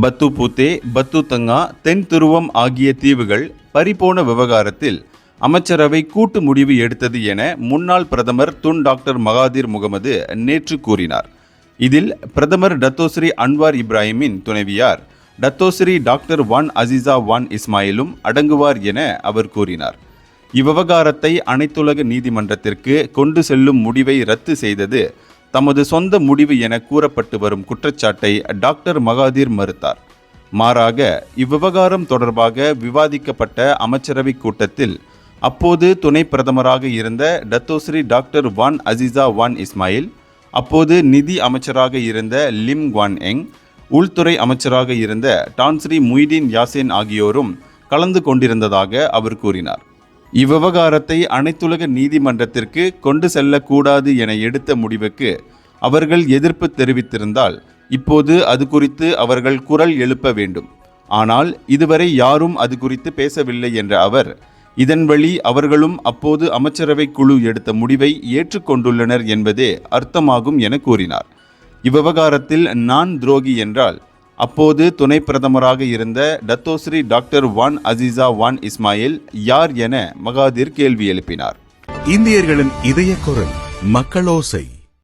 பத்துபூத்தே, பத்துதங்கா, தென் துருவம் ஆகிய தீவுகள் பறிபோன விவகாரத்தில் அமைச்சரவை கூட்டு முடிவு எடுத்தது என முன்னாள் பிரதமர் துன் டாக்டர் மகாதீர் முகமது நேற்று கூறினார். இதில் பிரதமர் டத்தோஸ்ரீ அன்வார் இப்ராஹிமின் துணைவியார் Datuk Seri doctor Wan Azizah Wan இஸ்மாயிலும் அடங்குவார் என அவர் கூறினார். இவ்விவகாரத்தை அனைத்துலக நீதிமன்றத்திற்கு கொண்டு செல்லும் முடிவை ரத்து செய்தது தமது சொந்த முடிவு என கூறப்பட்டு வரும் குற்றச்சாட்டை டாக்டர் மகாதீர் மறுத்தார். மாறாக இவ்விவகாரம் தொடர்பாக விவாதிக்கப்பட்ட அமைச்சரவை கூட்டத்தில் அப்போது துணை பிரதமராக இருந்த Dato Sri doctor Wan Azizah Wan Ismail, அப்போது நிதி அமைச்சராக இருந்த லிம் குவான் எங், உள்துறை அமைச்சராக இருந்த டான்ஸ்ரீ முய்தீன் யாசேன் ஆகியோரும் கலந்து கொண்டிருந்ததாக அவர் கூறினார். இவ்விவகாரத்தை அனைத்துலக நீதிமன்றத்திற்கு கொண்டு செல்லக்கூடாது என எடுத்த முடிவுக்கு அவர்கள் எதிர்ப்பு தெரிவித்திருந்தால் இப்போது அது குறித்து அவர்கள் குரல் எழுப்ப வேண்டும். ஆனால் இதுவரை யாரும் அது குறித்து பேசவில்லை என்ற அவர், இதன் வழி அவர்களும் அப்போது அமைச்சரவை குழு எடுத்த முடிவை ஏற்றுக்கொண்டுள்ளனர் என்பதே அர்த்தமாகும் என கூறினார். இவ்விவகாரத்தில் நான் துரோகி என்றால் அப்போது துணை பிரதமராக இருந்த Dato Sri doctor Wan Azizah Wan Ismail யார் என மகாதீர் கேள்வி எழுப்பினார். இந்தியர்களின் இதய குரல் மக்களோசை.